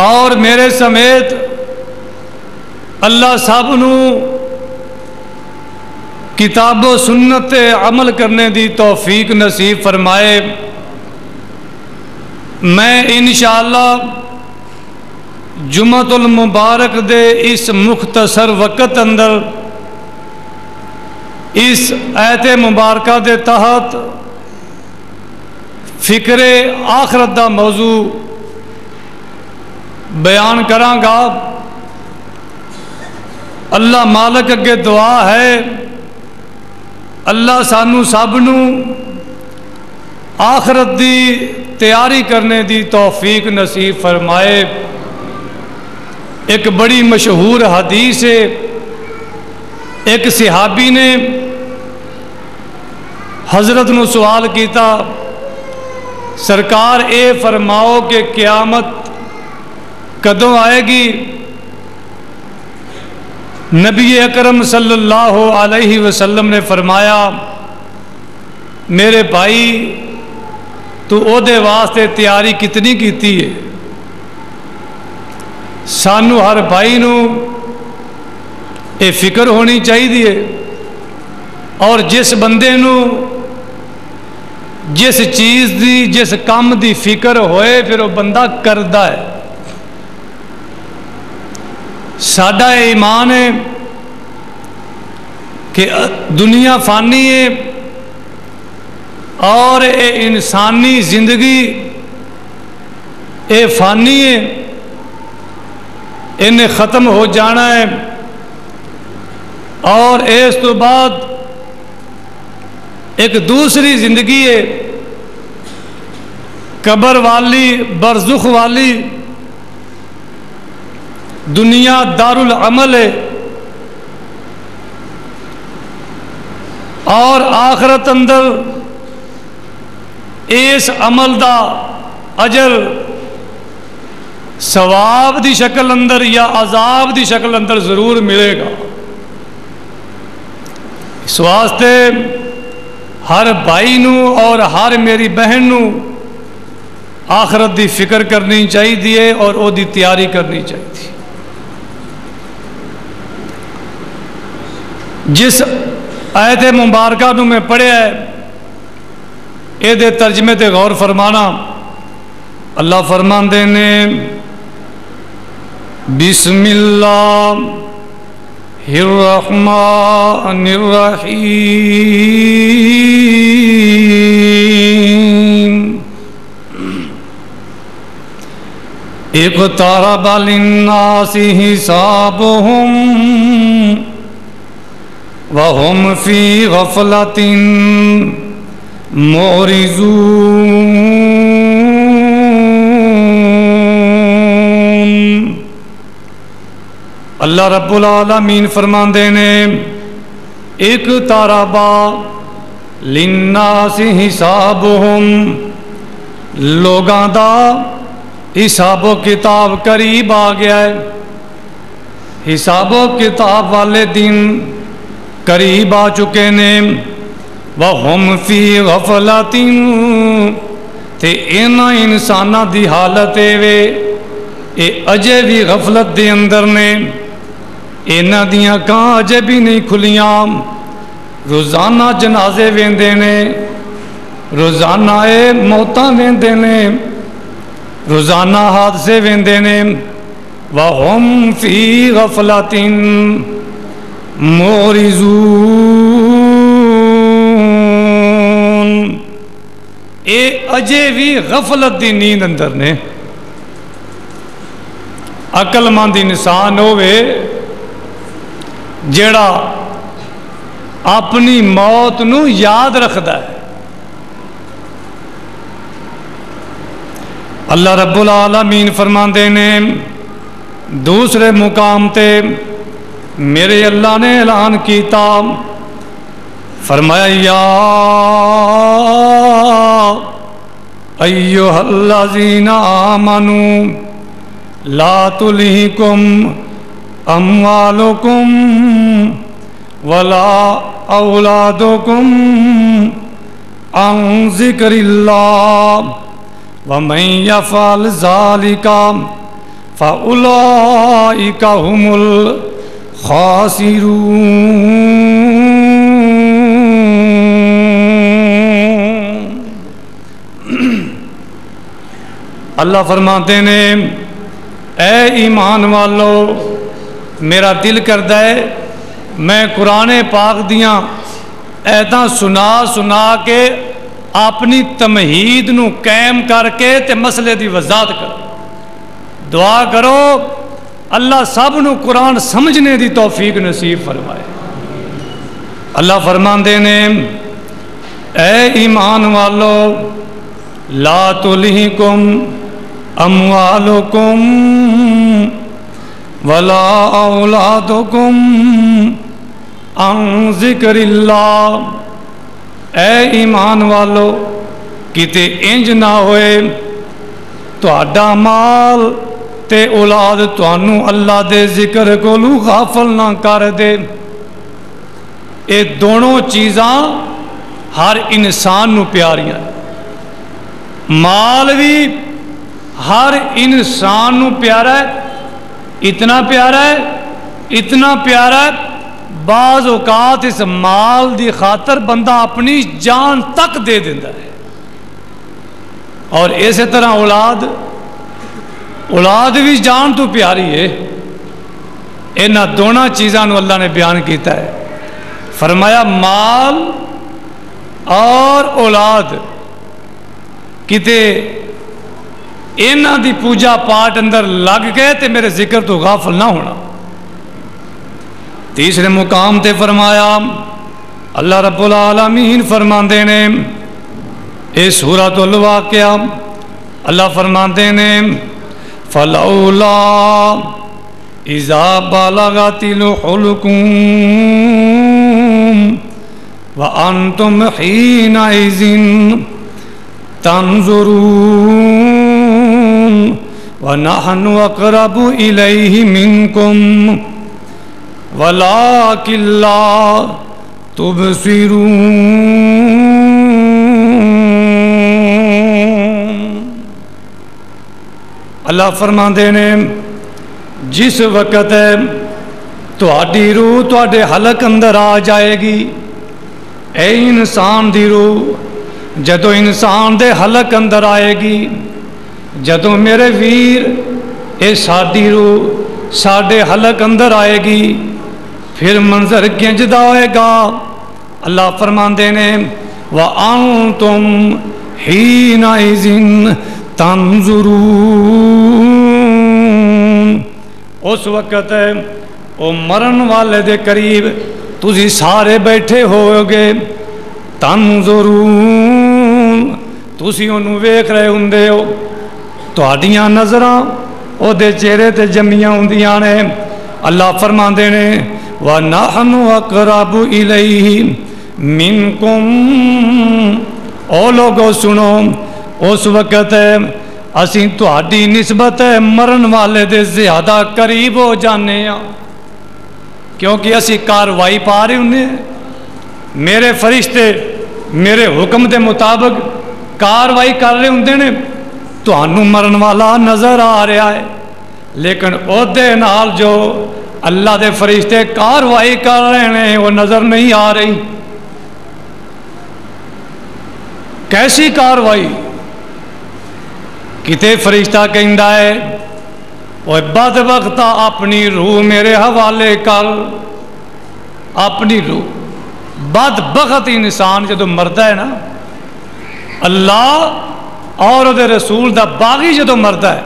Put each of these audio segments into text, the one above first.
اور میرے سمیت اللہ سب نو کتاب و سنت عمل کرنے دی توفیق نصیب فرمائے۔ میں انشاءاللہ جمعۃ المبارک دے اس مختصر وقت اندر اس آیت مبارکہ دے تحت فکر آخرت دا موضوع بیان کراں گا۔ اللہ مالک اگے دعا ہے اللہ سانو سب نو آخرت دی تیاری کرنے دی توفیق نصیب فرمائے۔ ایک بڑی مشہور حدیث ہے، ایک صحابی نے حضرت نو سوال کیتا، سرکار اے فرماؤ کہ قیامت کدوں آئے گی؟ نبی اکرم صلی اللہ علیہ وسلم نے فرمایا، میرے بھائی تو او دے واسطے تیاری کتنی کیتی ہے؟ سانو ہر بھائی نو اے فکر ہونی چاہیے، اور جس بندے نو جس چیز دی جس کام دی فکر ہوئے پھر وہ بندہ کردا ہے۔ ساڈا ایمان ہے کہ دنیا فانی ہے اور اے انسانی زندگی اے فانی ہے، انہیں ختم ہو جانا ہے، اور اس تو بعد ایک دوسری زندگی ہے قبر والی، برزخ والی۔ دنیا دار العمل ہے اور آخرت اندر اس عمل دا اجر ثواب دی شکل اندر یا عذاب دی شکل اندر ضرور ملے گا۔ اس واسطے ہر بھائی نو اور ہر میری بہن نو آخرت دی فکر کرنی چاہیے اور او دی تیاری کرنی چاہیے۔ جس آیت مبارکہ نو میں پڑھیا ہے اے دے ترجمے تے غور فرمانا۔ اللہ فرماندے نے بسم اللہ الرحمن الرحیم اقترب للناس حسابهم وهم فی غفلۃ معرضون۔ اللہ رب العالمین فرماندے نے اقترب للناس حسابهم، لوگاں دا حساب و کتاب قریب آ گیا ہے، حساب و کتاب والے دن قریب آ چکے نے۔ وَهُمْ فِي غَفْلَةٍ، تے انہاں انساناں دی حالت وے اے اجے بھی غفلت دے اندر نے، انہاں دیاں کان اجے بھی نہیں کھلیاں۔ روزانہ جنازے ویندے نے، روزانہ اے موتاں ویندے نے، روزانہ حادثے ویندے نے۔ وَهُمْ فِي غَفْلَةٍ معرضون، اے اجے بھی غفلت دی نیند اندر نے۔ عقل مند انسان ہوئے جیڑا اپنی موت نو یاد رکھدا ہے۔ اللہ رب العالمین فرماندے نے دوسرے مقام تے میرے اللہ نے اعلان کیتا، فرمایا یا ایھا الذین آمنوا لا تلہکم اموالکم ولا اولادکم عن ذکر اللہ ومن یفعل ذلک فَأُولَٰئِكَ هُمُ الْخَاسِرُونَ۔ اللہ فرماتے ہیں اے ایمان والو، میرا دل کردا ہے میں قرآن پاک دیاں ایتاں سنا سنا کے اپنی تمہید نو قائم کر کے تے مسئلے دی وضاحت کر دعا کرو اللہ سب نو قرآن سمجھنے دی توفیق نصیب فرمائے۔ اللہ فرماندے نے اے ایمان والو لا تلہکم اموالکم ولا اولادکم عن ذکر اللہ، اے ایمان والو کتے انج نہ ہوئے تہاڈا مال تے اولاد تانوں اللہ دے ذکر کولو غافل نہ کر دے۔ اے دونوں چیزاں ہر انسان نو پیاریاں، مال بھی ہر انسان نو پیارا ہے، اتنا پیارا ہے اتنا پیارا ہے بعض اوقات اس مال دی خاطر بندہ اپنی جان تک دے دیتا ہے۔ اور اسی طرح اولاد بھی جان تو پیاری ہے۔ انہاں دونوں چیزاں نو اللہ نے بیان کیتا ہے، فرمایا مال اور اولاد کتے انہاں دی پوجا پاٹ اندر لگ گئے تے میرے ذکر تو غافل نہ ہونا۔ تیسرے مقام تے فرمایا اللہ رب العالمین فرماندے نے اے سورۃ الواقعہ، اللہ فرماندے نے فلولا اذا بلغت الحلقوم وانتم حينئذ تنظرون ونحن اقرب الیہ منکم وَلَٰكِن لَّا تُبْصِرُونَ۔ اللہ فرماندے نے جس وقت تہاڈی روح تہاڈے حلق اندر آ جائے گی، اے انسان دی روح جدوں انسان دے حلق اندر آئے گی، جدوں میرے ویر اے ساڈی روح ساڈے حلق اندر آئے گی، پھر منظر گنجدا ہوئے گا۔ اللہ فرماندے نے وَأَنْتُمْ حِينَئِذٍ تَنْظُرُونَ، اس وقت وہ مرن والے دے قریب تسی سارے بیٹھے ہوئے گے، تنظرون تسی انہوں ویکھ رہے ہوندے ہو، تہاڈیاں نظراں او دے چہرے تے جمیاں ہوندیاں نے۔ اللہ فرماندے نے وَنَحْنُ أَقْرَبُ إِلَيْهِ مِنْكُمْ، او لوگو سنو اس وقت اسیں تہاڈی نسبت مرن والے دے زیادہ قریب ہو جانے ہاں، کیونکہ اسی کاروائی پا رہے ہونے، میرے فرشتے میرے حکم دے مطابق کاروائی کر رہے ہوندے نے، تہانوں مرن والا نظر آ رہا ہے، لیکن او دے نال جو اللہ دے فرشتے کاروائی کر رہے ہیں وہ نظر نہیں آ رہی۔ کیسی کاروائی؟ کتے فرشتہ کہندا ہے وہ بدبختہ اپنی روح میرے حوالے کر، اپنی روح۔ بدبخت انسان جدو مردا ہے نا، اللہ اور دے رسول دا باغی جدو مردا ہے،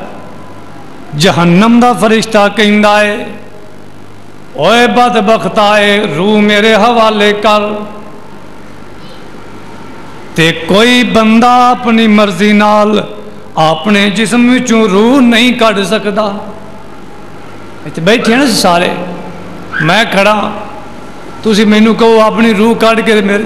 جہنم دا فرشتہ کہندا ہے اوے بدبختہ ہے روح میرے حوالے کر، تے کوئی بندہ اپنی مرضی نال اپنے جسم وچوں روح نہیں کڈ سکدا۔ اتنے بیٹھے نا سارے، میں کھڑا، تسی مینوں کہو اپنی روح کڈ کے میرے